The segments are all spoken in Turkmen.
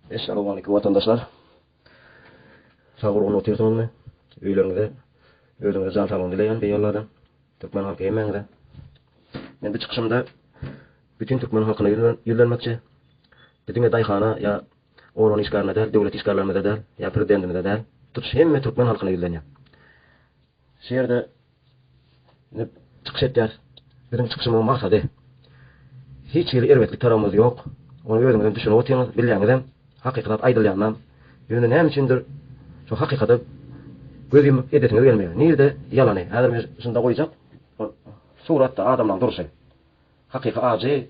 Esselamu aleyküm vatandaşlar. Sağolun oturduğunu, öýlerinize, özüňize can sağlygyny dileýän beýanlardan. Türkmen halky emeňde. Men bu çykyşymda bütün Türkmen halkyna ýüzlenmekçi. Bizde daýhana ýa organ işgärine däl, döwlet işgärlerine däl, ýa prezidentine däl, tutuş hemme Türkmen halkyna ýüzlenýär. Şeýerde çykyş etýär. Bizim çykyşymyň maksady hiç bir erwetlik taramyz ýok. Onu özüňizden düşünip otyrňyz, bilýäňizem, hakykat aýdylýandan, ýöne näme üçindir şu hakykata gözüm edetine gelmiyor. Nerede yalanı? Häzir men şunda goýjak. Suratda adamlaň duruşy. Hakyka ajy,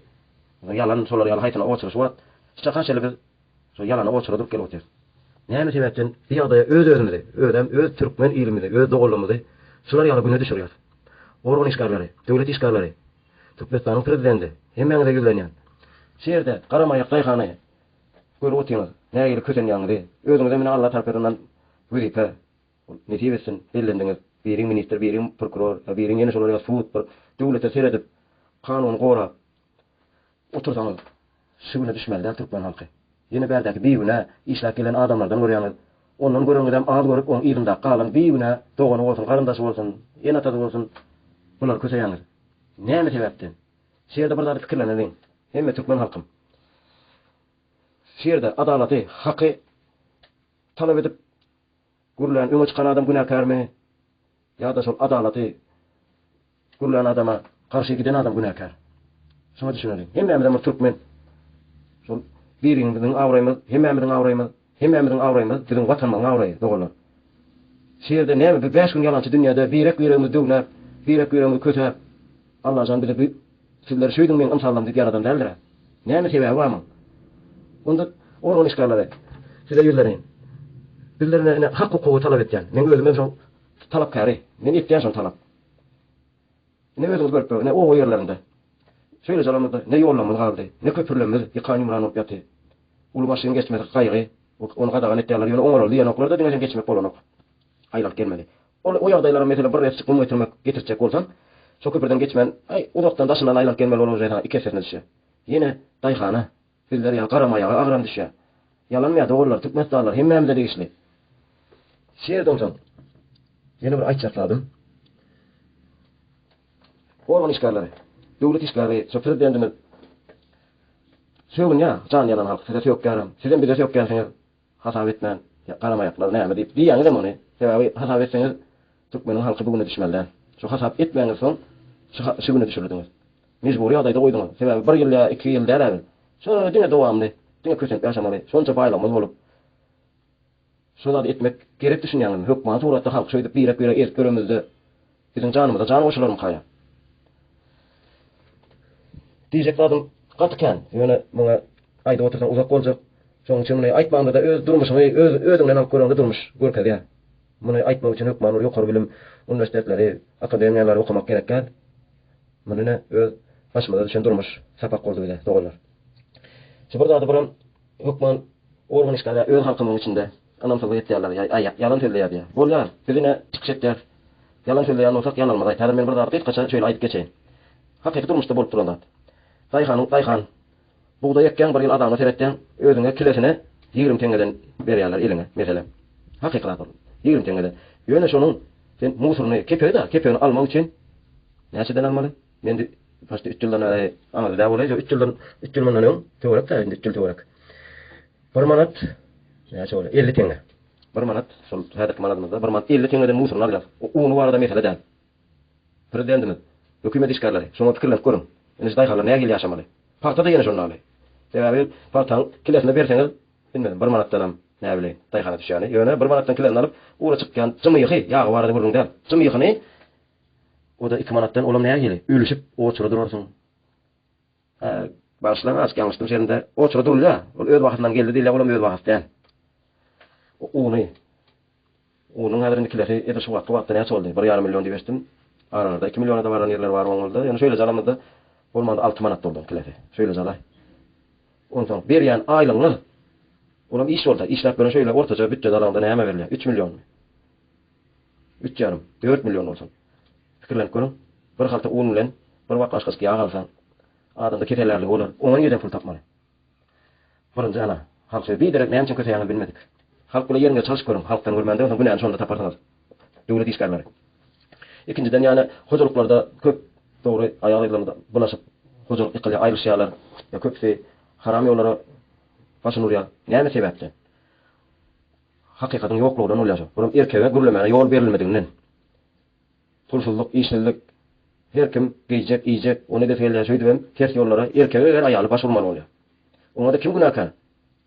yalan solar yalan haýtyna oçuruş wat. Çakaşely biz şu ýalana oçurup gelip otyr. Näme sebäpden bir ýagdaýa öz-özümizi, öz türkmen ilimizi, öz dogullygymy şular ýaly güne düşürýär. Organ işgärleri, döwlet işgärleri, Türkmenistanyň prezidenti hemmeňe ýüzlenýär. Şeýerde garamaýak daýhany görüp otyrňyz. Nägili kösenýäňizi, özüňize meni Allah tarapyndan würipe netibesin bellendiňiz. Biriň minister, biriň prokuror, biriň ýene şolar ýa suud bir döwlete seredip kanuny gorap otursaňyz, şügüne düşmelidir Türkmen halky. Ýene bärdäki biýüne işläp gelen adamlardan görýäňiz. Ondan görüňizem az görüp oň ýerinde galan biýüne dogany bolsun, garyndaşy bolsun, ýene ata bolsun, bular köseýäňiz. Näme sebäpden? Şeýerde bir zat pikirleneliň. Hemme Türkmen halkym. Şeýerde adalaty, haky talap edip gürlen öňe çykan adam günäkärmi? Ýa-da şol adalaty gürlen adama garşy giden adam günäkär. Şoňa düşünelim. Hemmämiz türkmen. Şol biriňiziň awraýmyz, hemmämiziň awraýmyz, bizim watanymyň awraýy, dogullar. Şeýerde näme bir 5 gün ýalançy dünýäde birek ýüregimiz döwnäp, birek ýüregimiz kötäp, Allah jan bilir sizler şöýdüň men ymsallam diýip ýaradan däldir. Näme sebäbi barmy? Onda organ işgärleri size ýüzlerin. Bizlerine hak hukuku talap etýän. Men özüme şol talapkary, men etýän şol talap. Ne özüňiz görüp, ne o ýerlerinde. Şöyle jalamyzda ne ýollamyz galdy, ne köpürlerimiz ýykan ýumranyp ýaty. Ulu başyň geçmesi gaýgy, onu gadagan etýärler, ýöne oňarly ýanoklarda diňeň geçmek bolanok. Aýlap gelmedi. O ýagdaýlara mesela bir ýetişik bolmaýtyrmak getirjek bolsam, şo köpürden geçmen, uzakdan daşyndan aýlap gelmeli bolan ýerden iki kesene düşýär. Ýene daýhana bizler ýa garamaýaga agram düşýär. Yalanmya dogullar, Türkmenistanlar hemmämize degişli. Şeýerden soň ýene bir aýtjakladım. Organ işgärleri, döwlet işgärleri, şo prezidentimiz söýgün ýa, jan ýalan halk, size söýgärim, sizden bize söýgänsiňiz, hasap etmän, garamaýaklar näme diýip diýýäňiz ony. Sebäbi hasap etseňiz Türkmeniň halky bugüne düşmeliler. Şo hasap etmeňiz soň şu güne düşürdiňiz. Mecburi ýagdaýda goýduňyz. Sebäbi 1 ýyl ýa 2 ýyl däl. Şo diňe dowamly, diňe kösent ýaşamaly. Şonça baýlamyz bolup. Şolary etmek gerek düşünýäňiz. Hökümet suratda halk şöýdip birek erk göremizde. Biziň janymyzda jan oşularym kaýa. Diýjek adam gatken, ýöne muňa aýda otursan uzak boljak. Şoň üçin muny aýtmaganda da öz durmuşyny, özüňden alyp görende durmuş görkezýär. Muny aýtmak üçin hökümet ýokary bilim universitetleri, akademiýalary okumak gerekkä. Muny öz başymyza düşen durmuş sapak boldy bile, dogullar. Şurada da biram hökümet organ işgärleri öz halkymyň içinde anamsal etýärler, yalan söýleýär. Bolýar, bizine çykyş etýär. Yalan söýleýän bolsak ýanalmaz. Häzir men bir zat gaça şöyle aýdyp geçeýin. Hakyky durmuşda bolup duranlar. Daýhan, buğday ekken bir ýyl adamla seretden özüňe kilesine 20 teňeden berýärler eliňe, meselem. Hakykat 20 teňeden. Ýöne şonuň sen musurny kepeni almak üçin näçeden almaly? Men başda 3 ýyldan anada da bolýar, 3 ýyldan öň töwerek da, 3 ýyl töwerek. 1 manat, näçe bolýar? 50 teňe. 1 manat, şol häzirki manatymyzda 1 manat 50 teňeden musurny alýar. Uny barada mesele däl. Prezidentimiz, hökümet işgärleri, şoňa pikirlenip görüň. Ene daýhalar näge ýaşamaly? Partada ýene şonlaly. Sebäbi partaň kilesine berseňiz, bilmem 1 manatdan näme bilen daýhana düşýäni. Ýöne 1 manatdan kilesini alyp, ura çykýan jymyýy ýagy barada görüň däl. Jymyýyny o da 2 manatdan olam näge geli? Ölüşip oçurup durarsyň. Başlaň açýanlyşdym şerinde oçurup durýar. Ol öz wagtyndan geldi diýilýär, olam öz wagt däl. Onun häzirindikilери ede şu wagtda näçe boldy? 1,5 milyon diýipdim. Arada 2 milyona da baran yerler var oňulda. Ýani şöyle jalamyzda bolmanda 6 manat boldy kilesi. Şöyle jalay. Ondan berýän aýlygyny olam iş bolda, işläp beren şöyle ortaça bütçe dalanda näme berilýär? 3 milyon. 3,5, 4 milyon bolsun. Pikirlenip görüň. Bir halta un bilen bir wagt aşgaçky ýag alsaň, adamda ketelerlik bolar. Oňa ýerde pul tapmaly. Birinji ana, Halk bir direkt näme üçin kötüýäňi bilmedik. Halk bilen ýerinde çalyş görüň, halkdan görmende bu näme şonda taparsyňyz. Döwlet işgärleri. İkinciden ýani hojalyklarda köp dogry aýalylarynda bulaşyp hojalyk ýykyly aýryşýarlar. Ya köpse haram ýollara başynurýar. Näme sebäpli? Hakykatyn ýoklugydan bolýar. Burum erkege gürlemene ýol berilmediginden. Pulsuzlyk, işsizlik, her kim giyecek, yiyecek, onu da feýle şöýdübem, ters ýollara erkege wer aýaly başvurmaly bolýar. Oňa da kim günahkar?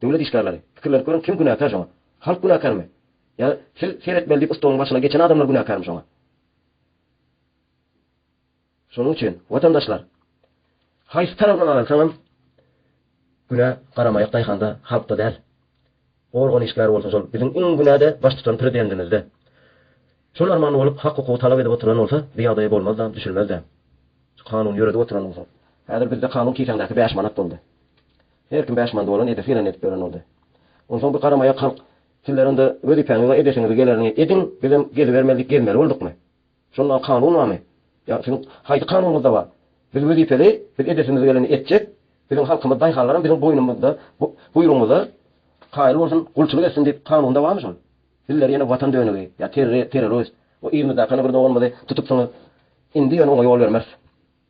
Döwlet işgärleri. Pikirler görün kim günahkar şoňa? Halk günahkarmy? Ya seretmeli ustoň başyna geçen adamlar günahkarmy şoňa? Şonuň üçin watandaşlar haýsy tarapdan alsaňam günah garamaýak daýhanda halkda däl. Organ işgär bolsa şol biziň iň günäde baş tutan prezidentimizde. Şolar many bolup hak hukuky talap edip oturan bolsa, diýagdaý bolmaz da, düşülmez de. Kanun ýörede oturan bolsa. Häzir bizde kanun kiýsäňdäki 5 manat boldy. Her kim 5 manat bolan edip filan edip beren boldy. Ondan soň bir garamaýak halk sizlerinde wezipäňizi edeşiňiz gelerini edin, bilen geri bermelik gelmeli boldukmy? Şondan kanun barmy? Ya şunu haýdy kanunymyzda bar. Biz wezipeli, biz edeşiňiz gelerini etjek, biziň halkymyz daýhalaryň biziň boýnumyzda, buýrugymyzda haýyr bolsun, gulçylyk etsin diýip kanunda barmy şol? Bizler ýene watan dönügi, ya terrorist, o ýerinde kana bir dogulmady tutup soňa indi ýa oňa ýol bermez.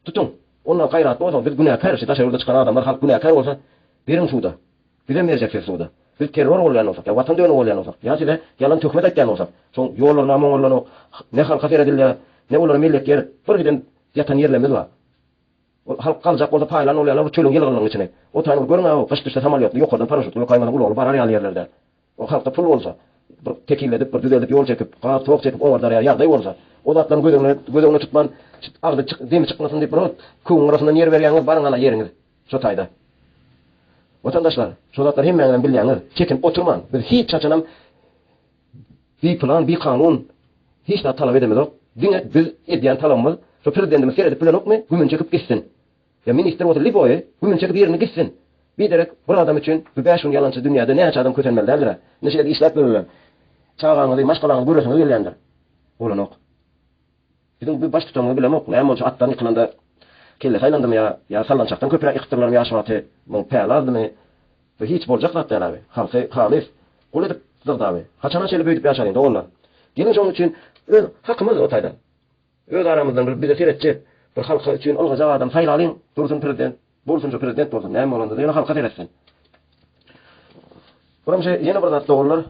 Tutun. Ondan gaýrat bolsa, biz günäkär, şu taşa ýolda çykan adamlar halk günäkär bolsa, berin şuda. Bilen berjekler şuda. Biz terror bolýan bolsak, ya watan dönügi bolýan bolsak, ya size yalan töhmet etýän bolsak, şoň ýollarna moňorlany ne halka feredilýär, ne olar milletler bir giden ýatan ýerlerimiz bar. Halk galjak bolsa paýlan bolýarlar, çölüň ýylgynyň içine. O taýmy görüň, o gaşdyşda samalyotly ýokardan paraşutly ýokaýmadan ular barar ýerlerde. O halkda pul bolsa, bir tekilledip, bir düzelip yol çekip, qara tok çekip, oňarda ýagdaý bolsa, o zatdan gözüňe tutman, agdy demi çykmasyn diýip, köwüň arasyndan ýer berýäňiz, baryň ana ýeriňiz. Şo taýda. Vatandaşlar, şo zatlar hemmeňden bilýäňiz, çekin oturman. Biz hiç çaçanam bir plan, bir kanun hiç de talap edemedik. Diňe biz edýän talabymyz, şo prezidentimiz seredip bilen okmy, gümün çekip gitsin. Ya minister otur liboy, gümün çekip ýerine gitsin. Bir derek bir adam üçün bu 5 gün yalançı dünýäde näçe adam kötenmeldir? Neçe işläp berýär? Çağaňyzy, maşgalaňyzy görürsüňiz gelýändir. Bolanok. Bizim bu baş tutanmy bilen ok, näme bolsa atdan ýykylanda kelle haýlandymy ya sallançakdan köpürak ýyktyrlarmy ýaşmaty, bu päladmy? Bu hiç boljak zat däl abi. Halky halis gol edip zygdaby. Haçana şeýle büýüdip ýaşaýyn doglar. Gelin şoň üçin öz hakymyz o taýda. Öz aramyzdan bir bize seretçi, bir halka üçin olgajak adam saýlalyň, dursun prezident. Bolsun şu prezident bolsun, näme bolanda ýene halka teretsin. Buramşa ýene bir zat doglar,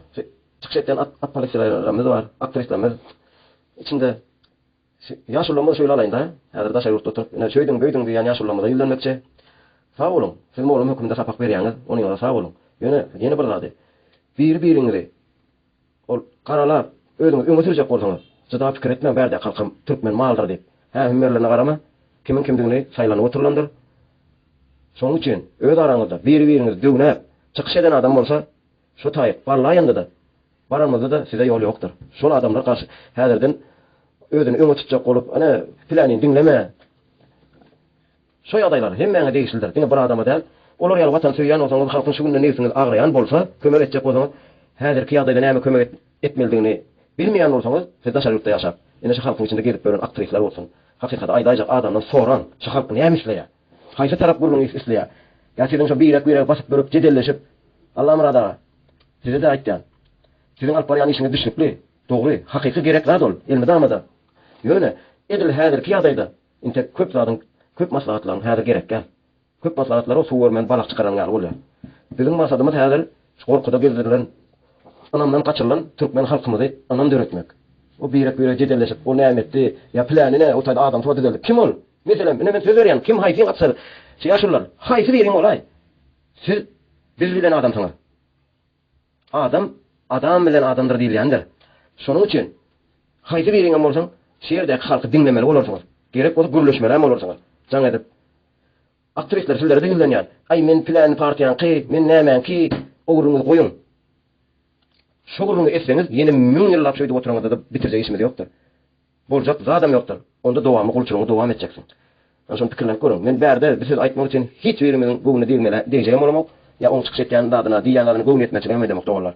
çykşetden at polisiýalarymyz bar, aktristlerimiz. İçinde ýaşulamy şöyle alaýyn da, häzir daşa ýurtda oturup, ene şöýdüň beýdüň diýen ýaşulamyza ýyldanmekçi. Sag bolun, siz molum hökümde sapak berýäňiz, ony ýola sag bolun. Ýene bir zat. Bir-biriňizi ol garalap, özüňiz öňe sürjek bolsaňyz, jada pikir etmeň bärde halkym türkmen maldyr diýip. Hemmerlerine garama, kimin kimdigini saýlanyp oturlandyr. Şoň üçin öz araňyzda bir-biriňizi döwnäp çykyş eden adam bolsa, şu taýyp barlaýanda da baramyzda da size ýol ýokdur. Şol adamlar garşy häzirden özüni öňe tutjak bolup, ana planyny dinleme. Şo ýagdaýlar hemmeňe degişildir. Diňe bir adama däl, olar ýaly watan söýýän bolsaňyz, halkyň şu günde nefsiňiz agraýan bolsa, kömek etjek bolsaňyz, häzirki ýagdaýda näme kömek etmelidigini bilmeýän bolsaňyz, siz daşa ýurtda ýaşap, ene şu halkyň içinde gelip beren aktrisler bolsun. Hakykata aýdaýjak adamdan soran, şu halk näme isleýär? Haýsy tarap guruluny isleýär? Ya sizin şu bir basyp börüp jedelleşip, Allah murada. Size de aýtdym. Sizin alyp barýan işiňiz düşnükli, dogry, hakyky gerek zat ol, ilmi damada. Ýöne, edil häzirki ýagdaýda inte köp zadyň, köp maslahatlaryň häzir gerekkä. Köp maslahatlar o suwar men balyk çykaranlar bolýar. Bizim maksadymyz häzir gorkuda gezdirilen, anamdan kaçyrılan türkmen halkymyzy anam döretmek. O bir jedelleşip, o nämetdi, ya planyny o taýda adam tuwa edildi. Kim ol? Meselem, men söz berýän, kim haýsy atsar? Şeýaşurlar, haýsy beriň olay? Siz biz bilen adamsyňyz. Adam bilen adamdyr diýilýändir. Şonuň üçin haýsy beriň bolsaň, şeýerde halky dinlemeli bolarsyňyz. Gerek bolup gürleşmeli bolarsyňyz. Jaň edip aktrisler sizlere diňlenýär. Ay men plan partiýan ki, men nämen ki, ogruňyzy goýun. Şo ogruňy etseňiz, ýene 1000 ýyllap şeýde oturaňyzda da bitirjek işimiz ýokdur. Boljak zadam ýokdur. Onda dowamy gulçuryňy dowam etjeksin. Şonu pikirlep görüň. Men bärde biz aýtmak üçin hiç birimizin bugüne diýmeli bolmak, ya oň çykyş etýän dadyna diýýänlerini gowun etmek üçin emedemek doglar.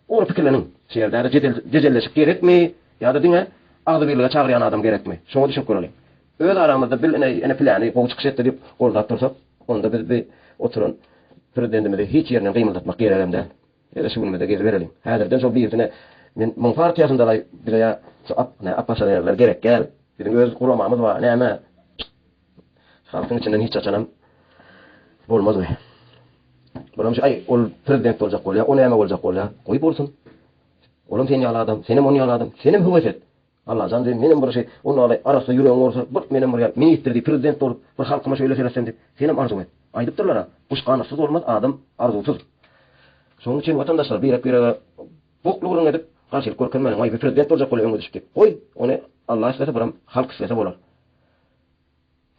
Onu pikirleniň. Şeýerde jejelleşip gerekmi, ýa-da diňe agdy birlige çagyrýan adam gerekmi? Şoňa düşünip göreliň. Öz aramyzda ene plany gowy çykyş etdi diýip goldap dursak, onda biz bir oturan prezidentimizi hiç yerine gymyldatmak gerelemde. Ede şunumy da gezi berelim. Häzirden şol birine men muň partiýasynda bir ya appaşalarlar gerek gel. Bizim öz guramamyz var. Näme? Halkyň içinden hiç açanam bolmaz we. Buram ay ol prezident boljak bolýar, o näme boljak bolýar? Goý bolsun. Olam sen ýaly adam, senem onu ýaly adam. Senem höwet. Allah jan diýip menem bir şey, onu alay arasynda ýüregiň bolsa, bir menem bir ministrdi, prezident bolup, bir halkyma şöyle söylesem diýip, senem arzu et. Aýdypdyrlar. Bu şanysyz bolmaz, adam arzusuz. Şoň üçin watandaşlar bir boklugyny edip, garşylyk görkenmeli. Ay prezident boljak bolýar öňe düşüp. Goý, onu Allah istese biram halk istese bolar.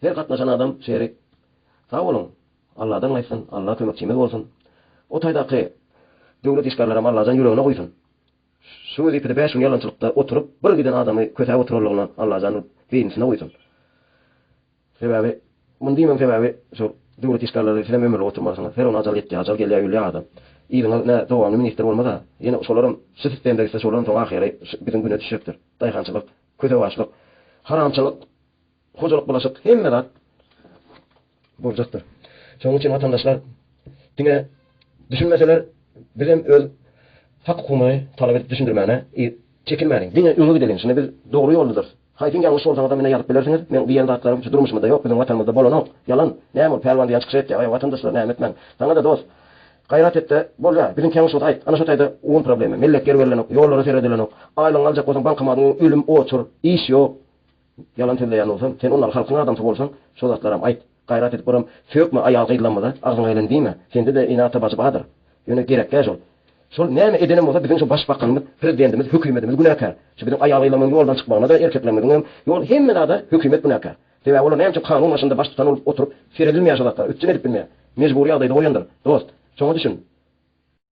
Her gatnaşan adam şeýle sağ bolun. Allah'dan aýsyn, Allah kömekçimiz bolsun. O taýdaky döwlet işgärleri Allah'dan ýüregine goýsun. Şu diýip de şunu ýalançylykda oturup bir giden adamy kötäp otururlygyna Allah'dan beýinsine goýsun. Sebäbi mundy sebebi şu döwlet işgärleri film ömürli oturmasyna, feron ajal etdi, ajal gelýär ýüle adam. Ýygyna dowany minister bolmasa, ýene şolaryň sistemde ise şolaryň soň ahyry bizim güne düşükdir. Daýhançylyk, kötäp başlyk, haramçylyk, hojalyk bulaşyk hemme zat boljakdyr. Şoň üçin watandaşlar diňe düşünmeseler bizim öz hak hukumy talap edip düşündirmäne çekinmäliň. Diňe öňe gidelim. Şunu biz dogry ýoldadyr. Haýdyn ýalňyş bolsaňyz da mene ýazyp bilersiňiz. Men bu ýerde atlarym şu durmuşymda ýok, bizim watanymyzda bolan ýalan. Näme perwan diýen çykyş etdi. Ay watandaşlar näme etmän. Saňa da dost. Gaýrat etdi. Bolja, bizim keňiş aýt. Ana şu taýda on problemi. Milletler berlenek, ýollara seredilenek. Aýlaň aljak bolsaň bankamadyň ölüm oçur, iş ýok. Yalan söýleýän bolsaň, sen onlar halkyň adamsy bolsaň, şu zatlaram aýt. Gaýrat etip boram, söýükme aýagy gydlanmada, agzyň aýlan diýme. Sende de inata başı bahadır. Ýöne gerek gäjol. Şol näme edenem bolsa bizim şu başbakanymyz, prezidentimiz, hökümetimiz günäkär. Şu bizim aýagy gydlanmaň ýoldan çykmagyna da erkeklerimiň ýol hemme da hökümet günäkär. Sebäbi olar näme üçin kanun başynda baş tutan oturup seredilmeýär şolaklar, üçin edip bilmeýär. Mejburi ýagdaýda oýandyr. Dost, şoňa düşün.